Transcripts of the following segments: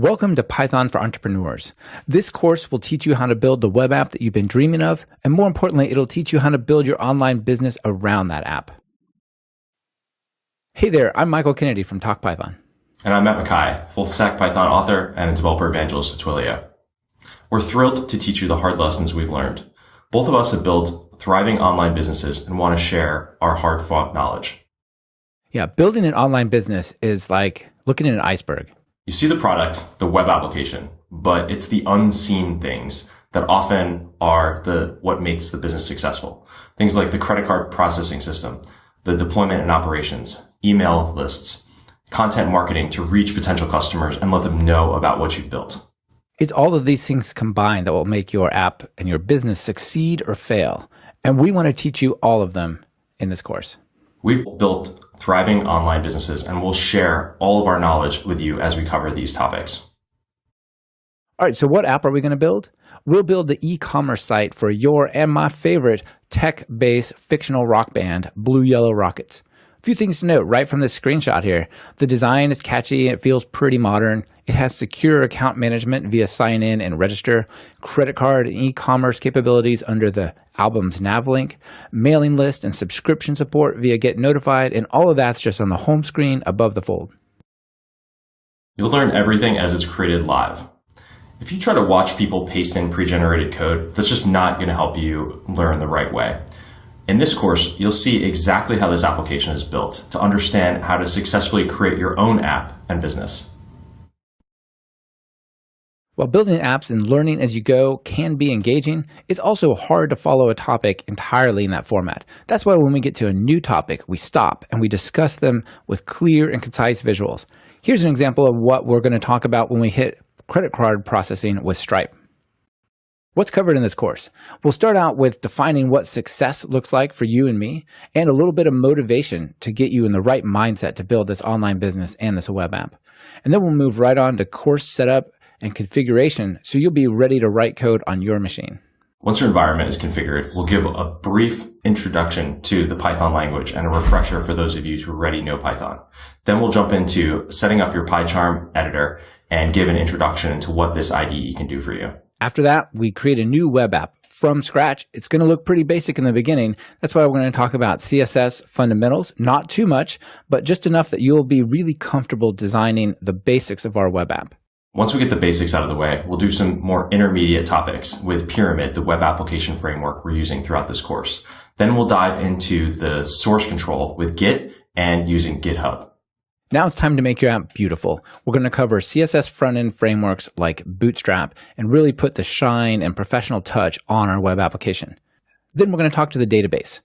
Welcome to Python for Entrepreneurs. This course will teach you how to build the web app that you've been dreaming of, and more importantly, it'll teach you how to build your online business around that app. Hey there, I'm Michael Kennedy from Talk Python. And I'm Matt Makai, full-stack Python author and a developer evangelist at Twilio. We're thrilled to teach you the hard lessons we've learned. Both of us have built thriving online businesses and want to share our hard-fought knowledge. Yeah, building an online business is like looking at an iceberg. You see the product, the web application, but it's the unseen things that often are what makes the business successful. Things like the credit card processing system, the deployment and operations, email lists, content marketing to reach potential customers and let them know about what you've built. It's all of these things combined that will make your app and your business succeed or fail. And we want to teach you all of them in this course. We've built thriving online businesses and we'll share all of our knowledge with you as we cover these topics. All right, so what app are we going to build? We'll build the e-commerce site for your and my favorite tech-based fictional rock band, Blue Yellow Rockets. A few things to note right from this screenshot here. The design is catchy. It feels pretty modern. It has secure account management via sign in and register, credit card and e-commerce capabilities under the album's nav link, mailing list and subscription support via Get Notified, and all of that's just on the home screen above the fold. You'll learn everything as it's created live. If you try to watch people paste in pre-generated code, that's just not going to help you learn the right way. In this course, you'll see exactly how this application is built to understand how to successfully create your own app and business. While building apps and learning as you go can be engaging, it's also hard to follow a topic entirely in that format. That's why when we get to a new topic, we stop and we discuss them with clear and concise visuals. Here's an example of what we're going to talk about when we hit credit card processing with Stripe. What's covered in this course? We'll start out with defining what success looks like for you and me, and a little bit of motivation to get you in the right mindset to build this online business and this web app. And then we'll move right on to course setup and configuration so you'll be ready to write code on your machine. Once your environment is configured, we'll give a brief introduction to the Python language and a refresher for those of you who already know Python. Then we'll jump into setting up your PyCharm editor and give an introduction into what this IDE can do for you. After that, we create a new web app from scratch. It's going to look pretty basic in the beginning. That's why we're going to talk about CSS fundamentals, not too much, but just enough that you'll be really comfortable designing the basics of our web app. Once we get the basics out of the way, we'll do some more intermediate topics with Pyramid, the web application framework we're using throughout this course. Then we'll dive into the source control with Git and using GitHub. Now it's time to make your app beautiful. We're going to cover CSS front-end frameworks like Bootstrap and really put the shine and professional touch on our web application. Then we're going to talk to the database.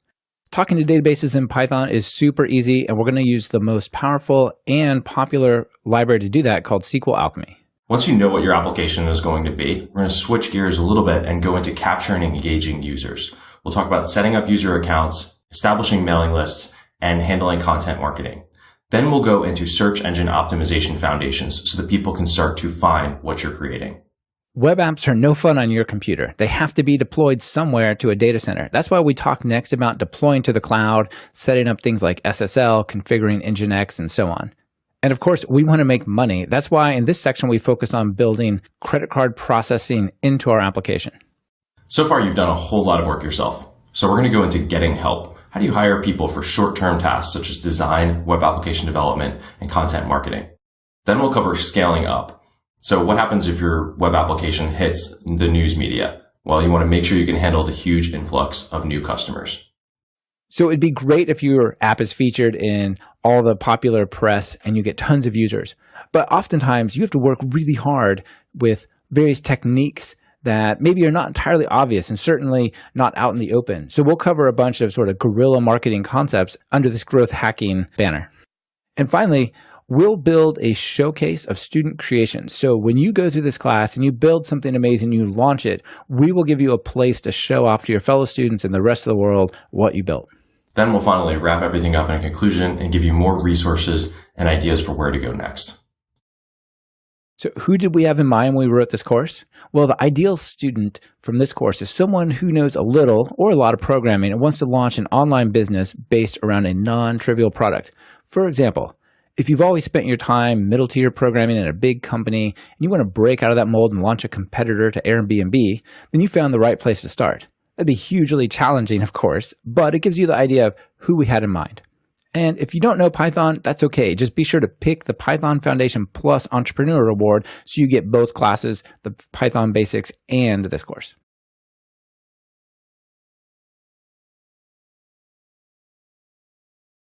Talking to databases in Python is super easy, and we're going to use the most powerful and popular library to do that called SQL Alchemy. Once you know what your application is going to be, we're going to switch gears a little bit and go into capturing and engaging users. We'll talk about setting up user accounts, establishing mailing lists, and handling content marketing. Then we'll go into search engine optimization foundations so that people can start to find what you're creating. Web apps are no fun on your computer. They have to be deployed somewhere to a data center. That's why we talk next about deploying to the cloud, setting up things like SSL, configuring Nginx, and so on. And of course, we want to make money. That's why in this section, we focus on building credit card processing into our application. So far, you've done a whole lot of work yourself. So we're going to go into getting help. How do you hire people for short-term tasks such as design, web application development, and content marketing? Then we'll cover scaling up. So what happens if your web application hits the news media? Well, you want to make sure you can handle the huge influx of new customers. So it'd be great if your app is featured in all the popular press and you get tons of users. But oftentimes you have to work really hard with various techniques that maybe are not entirely obvious and certainly not out in the open. So we'll cover a bunch of sort of guerrilla marketing concepts under this growth hacking banner. And finally, we'll build a showcase of student creation. So when you go through this class and you build something amazing, you launch it, we will give you a place to show off to your fellow students and the rest of the world what you built. Then we'll finally wrap everything up in a conclusion and give you more resources and ideas for where to go next. So who did we have in mind when we wrote this course? Well, the ideal student from this course is someone who knows a little or a lot of programming and wants to launch an online business based around a non-trivial product. For example, If you've always spent your time middle tier programming in a big company and you want to break out of that mold and launch a competitor to Airbnb, then you found the right place to start. That'd be hugely challenging, of course, but it gives you the idea of who we had in mind. And if you don't know Python, that's okay. Just be sure to pick the Python Foundation Plus Entrepreneur Award so you get both classes, the Python Basics and this course.